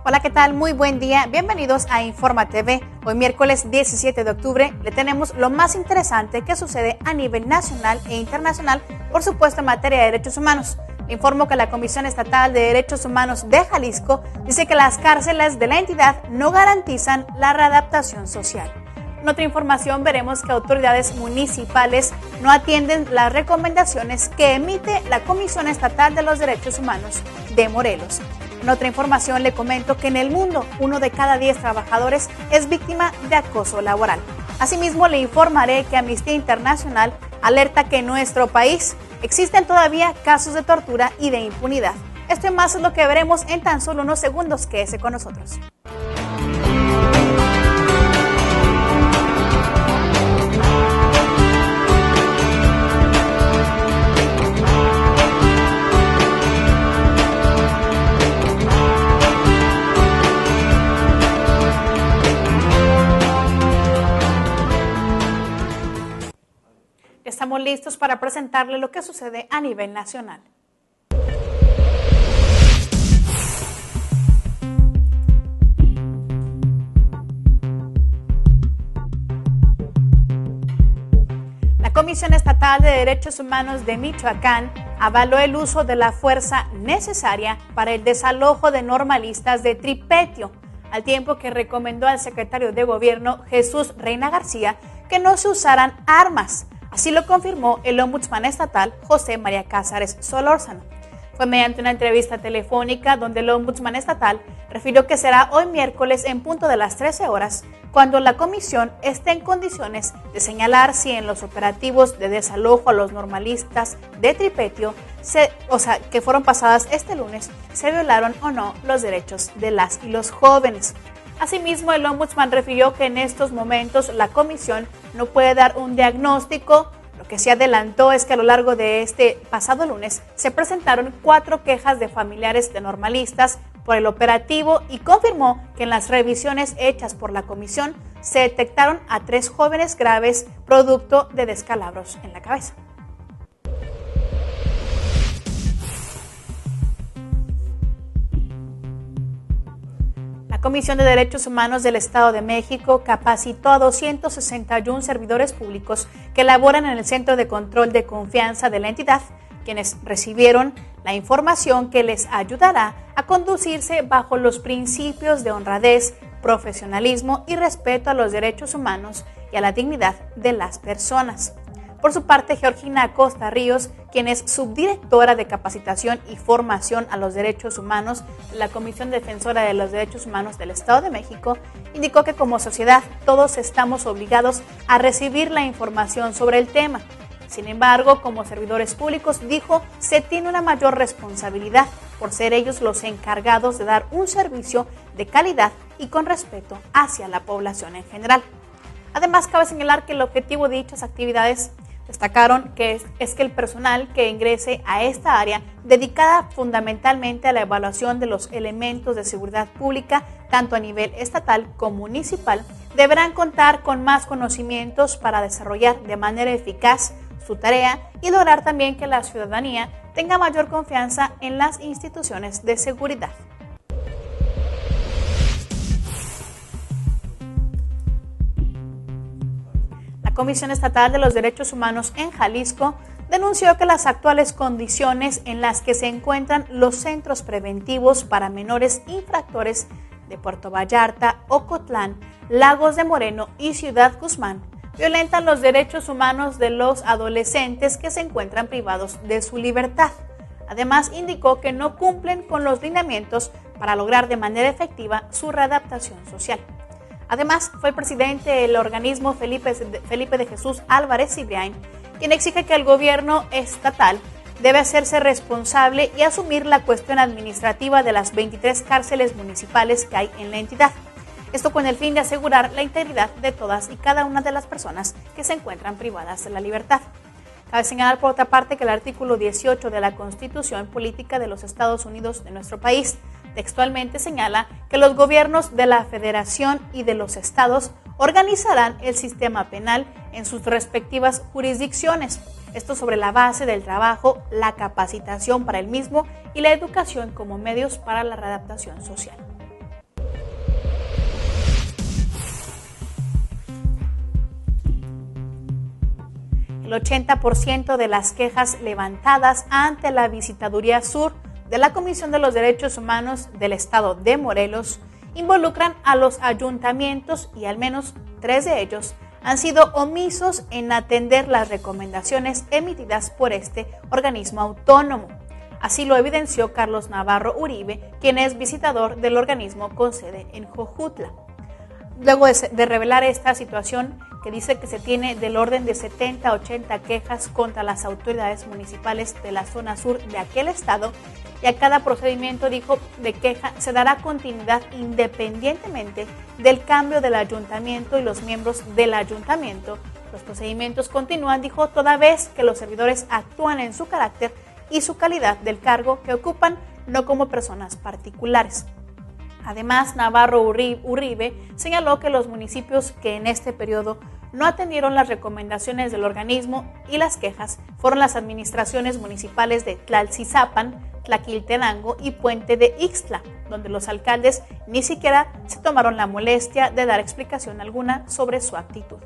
Hola, ¿qué tal? Muy buen día. Bienvenidos a Informa TV. Hoy miércoles 17 de octubre le tenemos lo más interesante que sucede a nivel nacional e internacional, por supuesto en materia de derechos humanos. Le informo que la Comisión Estatal de Derechos Humanos de Jalisco dice que las cárceles de la entidad no garantizan la readaptación social. En otra información veremos que autoridades municipales no atienden las recomendaciones que emite la Comisión Estatal de los Derechos Humanos de Morelos. En otra información le comento que en el mundo 1 de cada 10 trabajadores es víctima de acoso laboral. Asimismo le informaré que Amnistía Internacional alerta que en nuestro país existen todavía casos de tortura y de impunidad. Esto y más es lo que veremos en tan solo unos segundos. Quédese con nosotros. Estamos listos para presentarle lo que sucede a nivel nacional. La Comisión Estatal de Derechos Humanos de Michoacán avaló el uso de la fuerza necesaria para el desalojo de normalistas de Tripetio, al tiempo que recomendó al secretario de Gobierno, Jesús Reina García, que no se usaran armas. Así lo confirmó el ombudsman estatal José María Cázares Solórzano. Fue mediante una entrevista telefónica donde el ombudsman estatal refirió que será hoy miércoles en punto de las 13 horas cuando la comisión esté en condiciones de señalar si en los operativos de desalojo a los normalistas de Tripetio, que fueron pasadas este lunes, se violaron o no los derechos de las y los jóvenes. Asimismo, el ombudsman refirió que en estos momentos la comisión no puede dar un diagnóstico. Lo que se adelantó es que a lo largo de este pasado lunes se presentaron 4 quejas de familiares de normalistas por el operativo y confirmó que en las revisiones hechas por la comisión se detectaron a 3 jóvenes graves producto de descalabros en la cabeza. La Comisión de Derechos Humanos del Estado de México capacitó a 261 servidores públicos que laboran en el Centro de Control de Confianza de la entidad, quienes recibieron la información que les ayudará a conducirse bajo los principios de honradez, profesionalismo y respeto a los derechos humanos y a la dignidad de las personas. Por su parte, Georgina Acosta Ríos, quien es subdirectora de Capacitación y Formación a los Derechos Humanos de la Comisión Defensora de los Derechos Humanos del Estado de México, indicó que como sociedad todos estamos obligados a recibir la información sobre el tema. Sin embargo, como servidores públicos, dijo, se tiene una mayor responsabilidad por ser ellos los encargados de dar un servicio de calidad y con respeto hacia la población en general. Además, cabe señalar que el objetivo de dichas actividades destacaron que es que el personal que ingrese a esta área, dedicada fundamentalmente a la evaluación de los elementos de seguridad pública, tanto a nivel estatal como municipal, deberán contar con más conocimientos para desarrollar de manera eficaz su tarea y lograr también que la ciudadanía tenga mayor confianza en las instituciones de seguridad. La Comisión Estatal de los Derechos Humanos en Jalisco denunció que las actuales condiciones en las que se encuentran los centros preventivos para menores infractores de Puerto Vallarta, Ocotlán, Lagos de Moreno y Ciudad Guzmán violentan los derechos humanos de los adolescentes que se encuentran privados de su libertad. Además, indicó que no cumplen con los lineamientos para lograr de manera efectiva su readaptación social. Además, fue el presidente del organismo Felipe de Jesús Álvarez Cibrián, quien exige que el gobierno estatal debe hacerse responsable y asumir la cuestión administrativa de las 23 cárceles municipales que hay en la entidad. Esto con el fin de asegurar la integridad de todas y cada una de las personas que se encuentran privadas de la libertad. Cabe señalar, por otra parte, que el artículo 18 de la Constitución Política de los Estados Unidos de nuestro país textualmente señala que los gobiernos de la Federación y de los estados organizarán el sistema penal en sus respectivas jurisdicciones. Esto sobre la base del trabajo, la capacitación para el mismo y la educación como medios para la readaptación social. El 80% de las quejas levantadas ante la Visitaduría Sur de la Comisión de los Derechos Humanos del Estado de Morelos involucran a los ayuntamientos y al menos 3 de ellos han sido omisos en atender las recomendaciones emitidas por este organismo autónomo. Así lo evidenció Carlos Navarro Uribe, quien es visitador del organismo con sede en Jojutla. Luego de revelar esta situación, que dice que se tiene del orden de 70 a 80 quejas contra las autoridades municipales de la zona sur de aquel estado, y a cada procedimiento, dijo, de queja se dará continuidad independientemente del cambio del ayuntamiento y los miembros del ayuntamiento. Los procedimientos continúan, dijo, toda vez que los servidores actúan en su carácter y su calidad del cargo que ocupan, no como personas particulares. Además, Navarro Uribe señaló que los municipios que en este periodo no atendieron las recomendaciones del organismo y las quejas fueron las administraciones municipales de Tlaltizapán, Tlaquiltenango y Puente de Ixtla, donde los alcaldes ni siquiera se tomaron la molestia de dar explicación alguna sobre su actitud.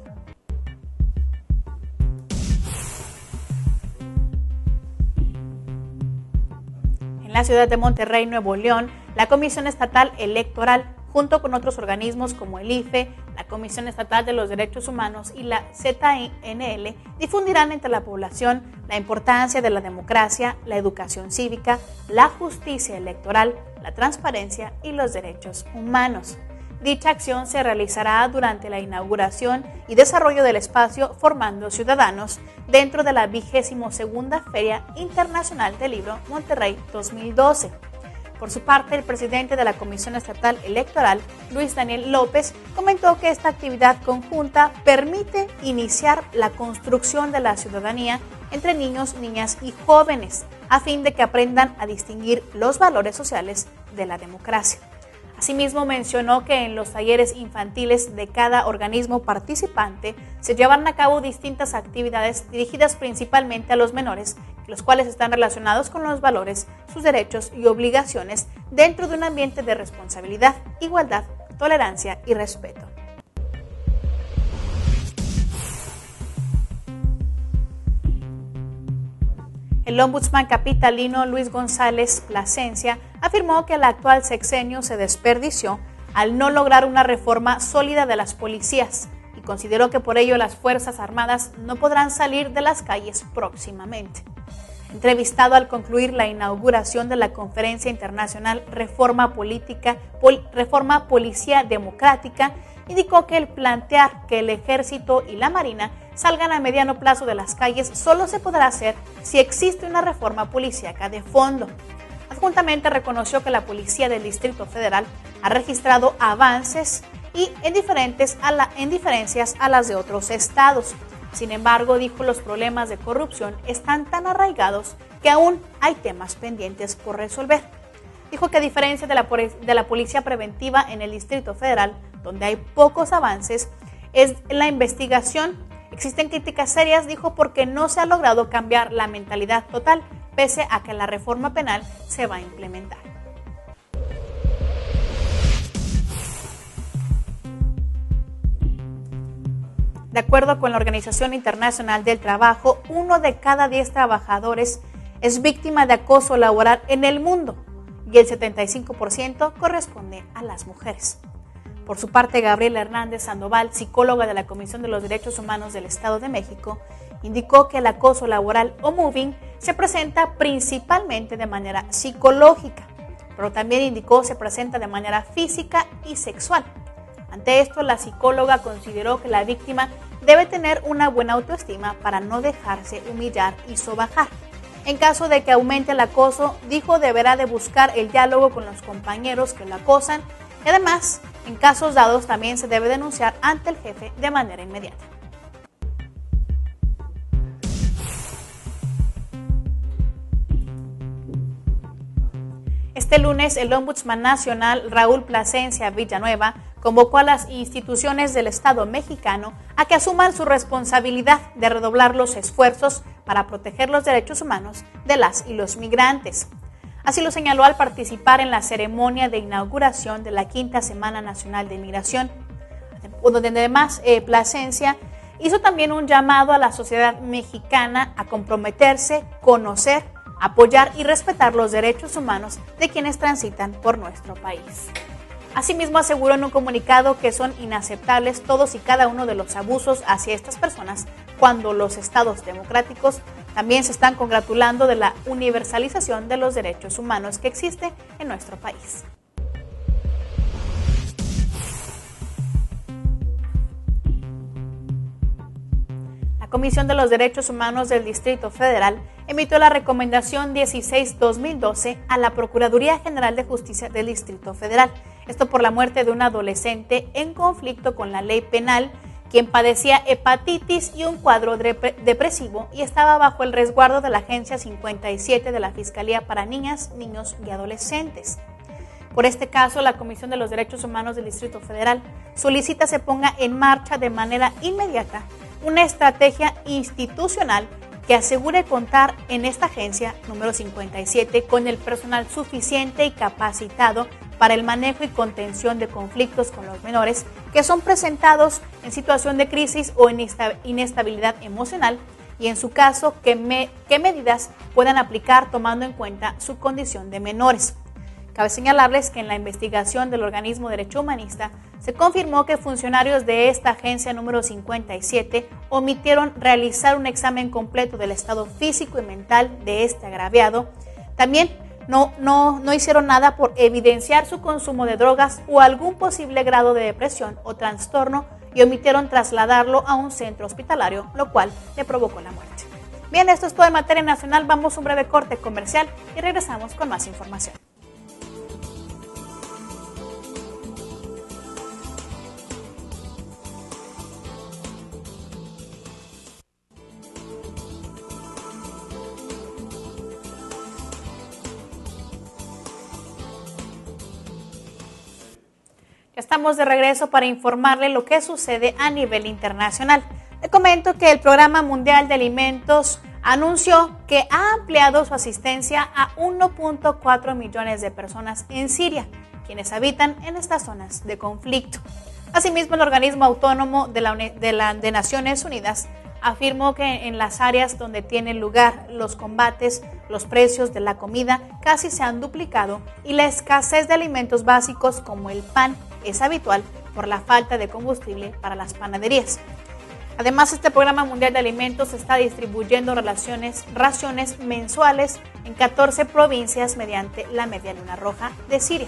En la ciudad de Monterrey, Nuevo León, la Comisión Estatal Electoral, junto con otros organismos como el IFE, la Comisión Estatal de los Derechos Humanos y la ZINL, difundirán entre la población la importancia de la democracia, la educación cívica, la justicia electoral, la transparencia y los derechos humanos. Dicha acción se realizará durante la inauguración y desarrollo del espacio Formando Ciudadanos dentro de la 22ª Feria Internacional del Libro Monterrey 2012. Por su parte, el presidente de la Comisión Estatal Electoral, Luis Daniel López, comentó que esta actividad conjunta permite iniciar la construcción de la ciudadanía entre niños, niñas y jóvenes, a fin de que aprendan a distinguir los valores sociales de la democracia. Asimismo, mencionó que en los talleres infantiles de cada organismo participante se llevarán a cabo distintas actividades dirigidas principalmente a los menores, los cuales están relacionados con los valores, sus derechos y obligaciones dentro de un ambiente de responsabilidad, igualdad, tolerancia y respeto. El ombudsman capitalino Luis González Plasencia afirmó que el actual sexenio se desperdició al no lograr una reforma sólida de las policías y consideró que por ello las Fuerzas Armadas no podrán salir de las calles próximamente. Entrevistado al concluir la inauguración de la Conferencia Internacional Reforma Policía Democrática, indicó que el plantear que el Ejército y la Marina salgan a mediano plazo de las calles solo se podrá hacer si existe una reforma policíaca de fondo. Adjuntamente reconoció que la Policía del Distrito Federal ha registrado avances y en diferencias a las de otros estados. Sin embargo, dijo, los problemas de corrupción están tan arraigados que aún hay temas pendientes por resolver. Dijo que a diferencia de la policía preventiva en el Distrito Federal, donde hay pocos avances, es en la investigación. Existen críticas serias, dijo, porque no se ha logrado cambiar la mentalidad total, pese a que la reforma penal se va a implementar. De acuerdo con la Organización Internacional del Trabajo, 1 de cada 10 trabajadores es víctima de acoso laboral en el mundo y el 75% corresponde a las mujeres. Por su parte, Gabriela Hernández Sandoval, psicóloga de la Comisión de los Derechos Humanos del Estado de México, indicó que el acoso laboral o mobbing se presenta principalmente de manera psicológica, pero también indicó se presenta de manera física y sexual. Ante esto, la psicóloga consideró que la víctima debe tener una buena autoestima para no dejarse humillar y sobajar. En caso de que aumente el acoso, dijo, deberá de buscar el diálogo con los compañeros que lo acosan y además, en casos dados, también se debe denunciar ante el jefe de manera inmediata. Este lunes, el Ombudsman Nacional Raúl Plasencia Villanueva convocó a las instituciones del Estado mexicano a que asuman su responsabilidad de redoblar los esfuerzos para proteger los derechos humanos de las y los migrantes. Así lo señaló al participar en la ceremonia de inauguración de la 5ª Semana Nacional de Migración, donde además Plasencia hizo también un llamado a la sociedad mexicana a comprometerse, conocer, apoyar y respetar los derechos humanos de quienes transitan por nuestro país. Asimismo, aseguró en un comunicado que son inaceptables todos y cada uno de los abusos hacia estas personas cuando los estados democráticos también se están congratulando de la universalización de los derechos humanos que existe en nuestro país. La Comisión de los Derechos Humanos del Distrito Federal emitió la recomendación 16-2012 a la Procuraduría General de Justicia del Distrito Federal. Esto por la muerte de un adolescente en conflicto con la ley penal, quien padecía hepatitis y un cuadro depresivo y estaba bajo el resguardo de la Agencia 57 de la Fiscalía para Niñas, Niños y Adolescentes. Por este caso, la Comisión de los Derechos Humanos del Distrito Federal solicita se ponga en marcha de manera inmediata una estrategia institucional que asegure contar en esta agencia número 57 con el personal suficiente y capacitado para el manejo y contención de conflictos con los menores que son presentados en situación de crisis o inestabilidad emocional y, en su caso, qué medidas puedan aplicar tomando en cuenta su condición de menores. Cabe señalarles que en la investigación del organismo Derecho Humanista se confirmó que funcionarios de esta agencia número 57 omitieron realizar un examen completo del estado físico y mental de este agraviado. También no hicieron nada por evidenciar su consumo de drogas o algún posible grado de depresión o trastorno y omitieron trasladarlo a un centro hospitalario, lo cual le provocó la muerte. Bien, esto es todo en materia nacional. Vamos a un breve corte comercial y regresamos con más información. Estamos de regreso para informarle lo que sucede a nivel internacional. Le comento que el Programa Mundial de Alimentos anunció que ha ampliado su asistencia a 1.4 millones de personas en Siria, quienes habitan en estas zonas de conflicto. Asimismo, el organismo autónomo de Naciones Unidas afirmó que en las áreas donde tienen lugar los combates, los precios de la comida casi se han duplicado y la escasez de alimentos básicos como el pan es habitual por la falta de combustible para las panaderías. Además, este Programa Mundial de Alimentos está distribuyendo raciones mensuales en 14 provincias mediante la Media Luna Roja de Siria.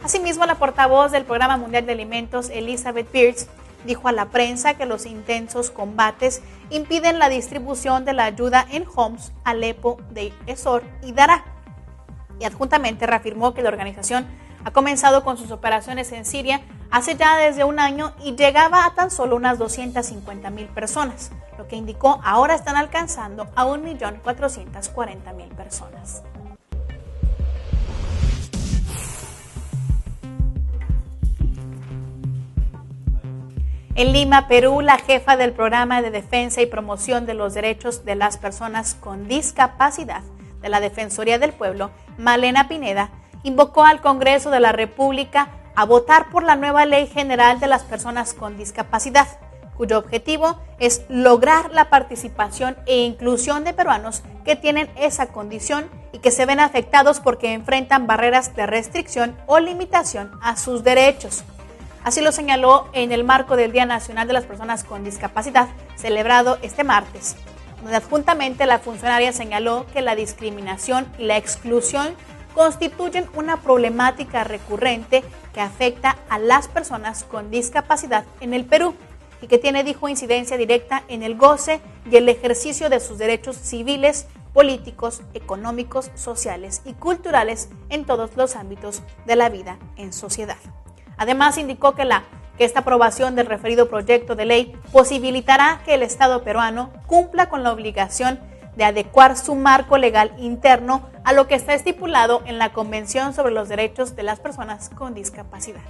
Asimismo, la portavoz del Programa Mundial de Alimentos, Elizabeth Pierce, dijo a la prensa que los intensos combates impiden la distribución de la ayuda en Homs, Alepo, Deir ez-Zor y Daraa. Y adjuntamente reafirmó que la organización ha comenzado con sus operaciones en Siria hace ya desde un año y llegaba a tan solo unas 250,000 personas, lo que indicó ahora están alcanzando a 1.440.000 personas. En Lima, Perú, la jefa del Programa de Defensa y Promoción de los Derechos de las Personas con Discapacidad de la Defensoría del Pueblo, Malena Pineda, invocó al Congreso de la República a votar por la nueva Ley General de las Personas con Discapacidad, cuyo objetivo es lograr la participación e inclusión de peruanos que tienen esa condición y que se ven afectados porque enfrentan barreras de restricción o limitación a sus derechos. Así lo señaló en el marco del Día Nacional de las Personas con Discapacidad, celebrado este martes, donde adjuntamente la funcionaria señaló que la discriminación y la exclusión constituyen una problemática recurrente que afecta a las personas con discapacidad en el Perú y que tiene, dijo, incidencia directa en el goce y el ejercicio de sus derechos civiles, políticos, económicos, sociales y culturales en todos los ámbitos de la vida en sociedad. Además, indicó que esta aprobación del referido proyecto de ley posibilitará que el Estado peruano cumpla con la obligación de adecuar su marco legal interno a lo que está estipulado en la Convención sobre los Derechos de las Personas con Discapacidad.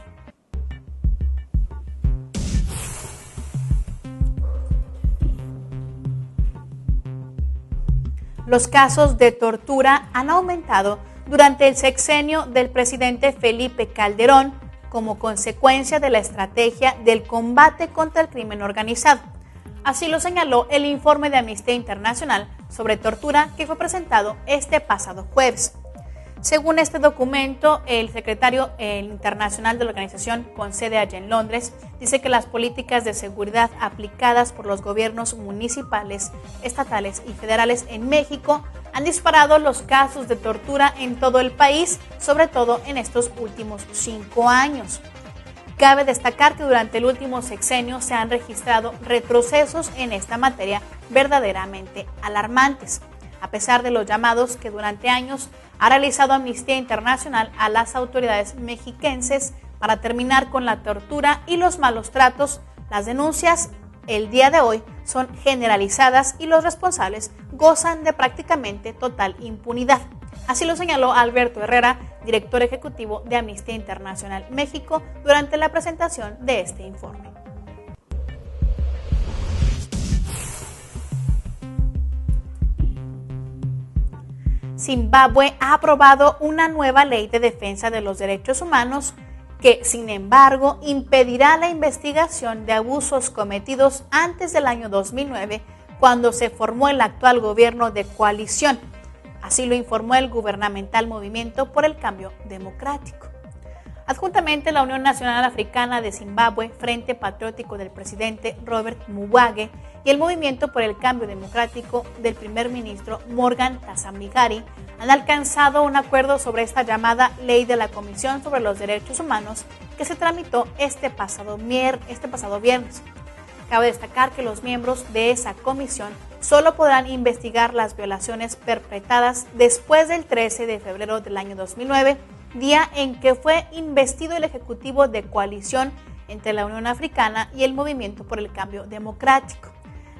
Los casos de tortura han aumentado durante el sexenio del presidente Felipe Calderón como consecuencia de la estrategia del combate contra el crimen organizado. Así lo señaló el informe de Amnistía Internacional sobre tortura que fue presentado este pasado jueves. Según este documento, el secretario internacional de la organización con sede allá en Londres dice que las políticas de seguridad aplicadas por los gobiernos municipales, estatales y federales en México han disparado los casos de tortura en todo el país, sobre todo en estos últimos 5 años. Cabe destacar que durante el último sexenio se han registrado retrocesos en esta materia verdaderamente alarmantes, a pesar de los llamados que durante años ha realizado Amnistía Internacional a las autoridades mexiquenses para terminar con la tortura y los malos tratos. Las denuncias el día de hoy son generalizadas y los responsables gozan de prácticamente total impunidad. Así lo señaló Alberto Herrera, director ejecutivo de Amnistía Internacional México, durante la presentación de este informe. Zimbabue ha aprobado una nueva ley de defensa de los derechos humanos que, sin embargo, impedirá la investigación de abusos cometidos antes del año 2009, cuando se formó el actual gobierno de coalición. Así lo informó el gubernamental Movimiento por el Cambio Democrático. Adjuntamente, la Unión Nacional Africana de Zimbabue, Frente Patriótico del presidente Robert Mugabe y el Movimiento por el Cambio Democrático del primer ministro Morgan Tsvangirai han alcanzado un acuerdo sobre esta llamada Ley de la Comisión sobre los Derechos Humanos que se tramitó este pasado viernes. Cabe destacar que los miembros de esa comisión solo podrán investigar las violaciones perpetradas después del 13 de febrero del año 2009, día en que fue investido el Ejecutivo de coalición entre la Unión Africana y el Movimiento por el Cambio Democrático.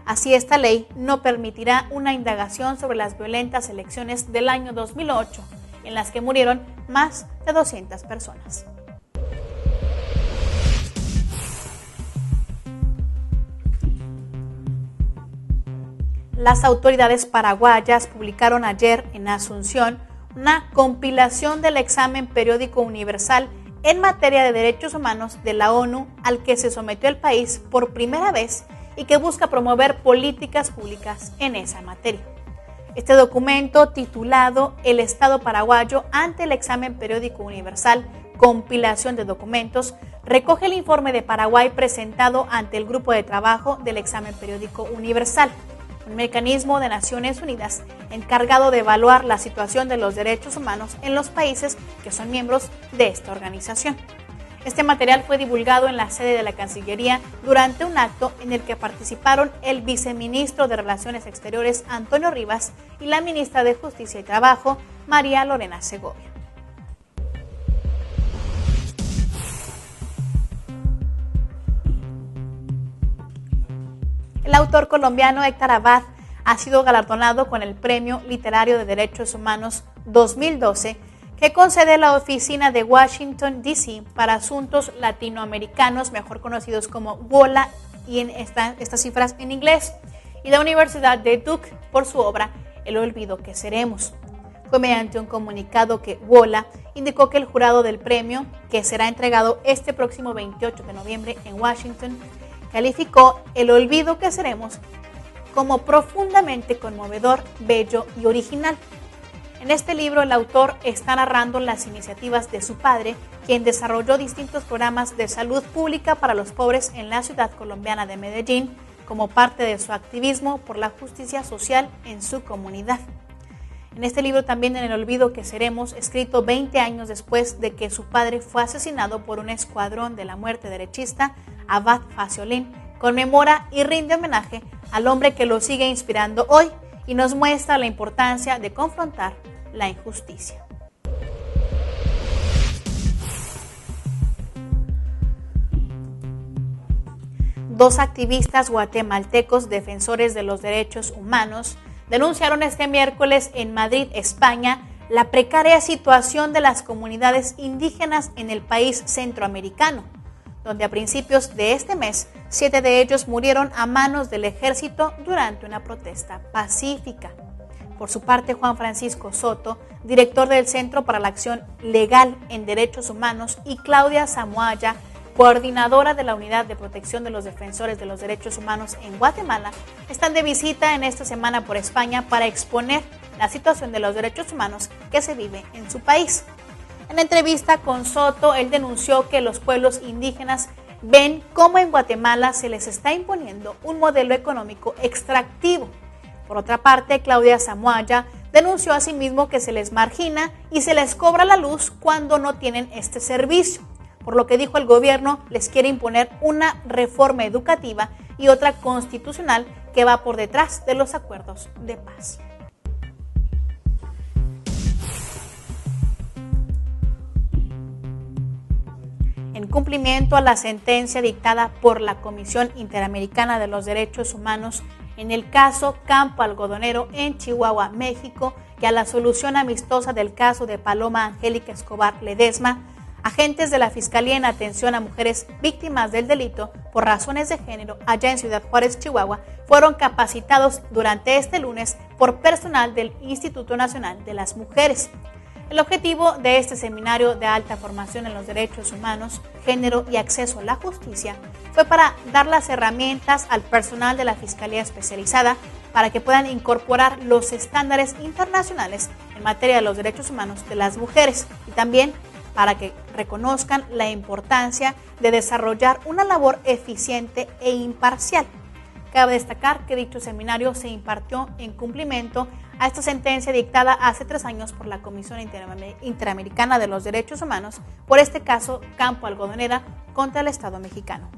Así, esta ley no permitirá una indagación sobre las violentas elecciones del año 2008, en las que murieron más de 200 personas. Las autoridades paraguayas publicaron ayer en Asunción una compilación del examen periódico universal en materia de derechos humanos de la ONU al que se sometió el país por primera vez y que busca promover políticas públicas en esa materia. Este documento, titulado El Estado Paraguayo ante el examen periódico universal, compilación de documentos, recoge el informe de Paraguay presentado ante el Grupo de Trabajo del Examen Periódico Universal, un mecanismo de Naciones Unidas encargado de evaluar la situación de los derechos humanos en los países que son miembros de esta organización. Este material fue divulgado en la sede de la Cancillería durante un acto en el que participaron el viceministro de Relaciones Exteriores, Antonio Rivas, y la ministra de Justicia y Trabajo, María Lorena Segovia. El autor colombiano Héctor Abad ha sido galardonado con el Premio Literario de Derechos Humanos 2012 que concede la Oficina de Washington, D.C. para Asuntos Latinoamericanos, mejor conocidos como WOLA, y en estas cifras en inglés, y la Universidad de Duke por su obra El olvido que seremos. Fue mediante un comunicado que WOLA indicó que el jurado del premio, que será entregado este próximo 28 de noviembre en Washington, calificó El olvido que seremos como profundamente conmovedor, bello y original. En este libro, el autor está narrando las iniciativas de su padre, quien desarrolló distintos programas de salud pública para los pobres en la ciudad colombiana de Medellín, como parte de su activismo por la justicia social en su comunidad. En este libro, también En el olvido que seremos, escrito 20 años después de que su padre fue asesinado por un escuadrón de la muerte derechista, Abad Faciolín conmemora y rinde homenaje al hombre que lo sigue inspirando hoy y nos muestra la importancia de confrontar la injusticia. Dos activistas guatemaltecos defensores de los derechos humanos denunciaron este miércoles en Madrid, España, la precaria situación de las comunidades indígenas en el país centroamericano, donde a principios de este mes 7 de ellos murieron a manos del ejército durante una protesta pacífica. Por su parte, Juan Francisco Soto, director del Centro para la Acción Legal en Derechos Humanos, y Claudia Zamoaya, coordinadora de la Unidad de Protección de los Defensores de los Derechos Humanos en Guatemala, están de visita en esta semana por España para exponer la situación de los derechos humanos que se vive en su país. En entrevista con Soto, él denunció que los pueblos indígenas ven cómo en Guatemala se les está imponiendo un modelo económico extractivo. Por otra parte, Claudia Zamuaya denunció asimismo que se les margina y se les cobra la luz cuando no tienen este servicio, por lo que dijo el gobierno les quiere imponer una reforma educativa y otra constitucional que va por detrás de los acuerdos de paz. En cumplimiento a la sentencia dictada por la Comisión Interamericana de los Derechos Humanos en el caso Campo Algodonero en Chihuahua, México, y a la solución amistosa del caso de Paloma Angélica Escobar Ledesma, agentes de la Fiscalía en Atención a Mujeres Víctimas del Delito por razones de género allá en Ciudad Juárez, Chihuahua, fueron capacitados durante este lunes por personal del Instituto Nacional de las Mujeres. El objetivo de este seminario de alta formación en los derechos humanos, género y acceso a la justicia fue para dar las herramientas al personal de la Fiscalía Especializada para que puedan incorporar los estándares internacionales en materia de los derechos humanos de las mujeres y también para que reconozcan la importancia de desarrollar una labor eficiente e imparcial. Cabe destacar que dicho seminario se impartió en cumplimiento a esta sentencia dictada hace 3 años por la Comisión Interamericana de los Derechos Humanos por este caso Campo Algodonera contra el Estado mexicano.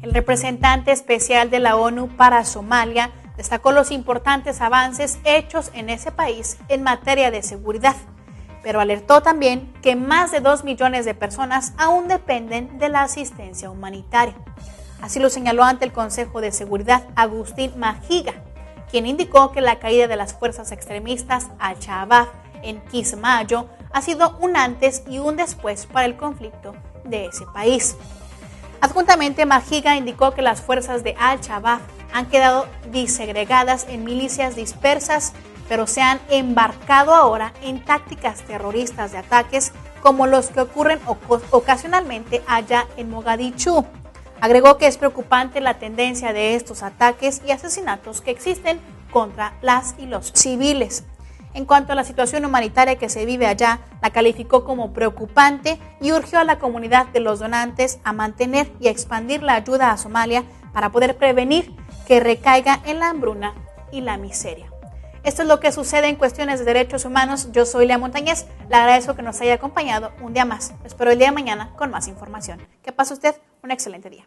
El representante especial de la ONU para Somalia destacó los importantes avances hechos en ese país en materia de seguridad, pero alertó también que más de 2 millones de personas aún dependen de la asistencia humanitaria. Así lo señaló ante el Consejo de Seguridad Agustín Mahiga, quien indicó que la caída de las fuerzas extremistas Al-Shabaab en Kismayo ha sido un antes y un después para el conflicto de ese país. Adjuntamente, Mahiga indicó que las fuerzas de Al-Shabaab han quedado disgregadas en milicias dispersas, pero se han embarcado ahora en tácticas terroristas de ataques como los que ocurren ocasionalmente allá en Mogadischu. Agregó que es preocupante la tendencia de estos ataques y asesinatos que existen contra las y los civiles. En cuanto a la situación humanitaria que se vive allá, la calificó como preocupante y urgió a la comunidad de los donantes a mantener y expandir la ayuda a Somalia para poder prevenir que recaiga en la hambruna y la miseria. Esto es lo que sucede en cuestiones de derechos humanos. Yo soy Lea Montañez. Le agradezco que nos haya acompañado un día más. Espero el día de mañana con más información. Que pase usted un excelente día.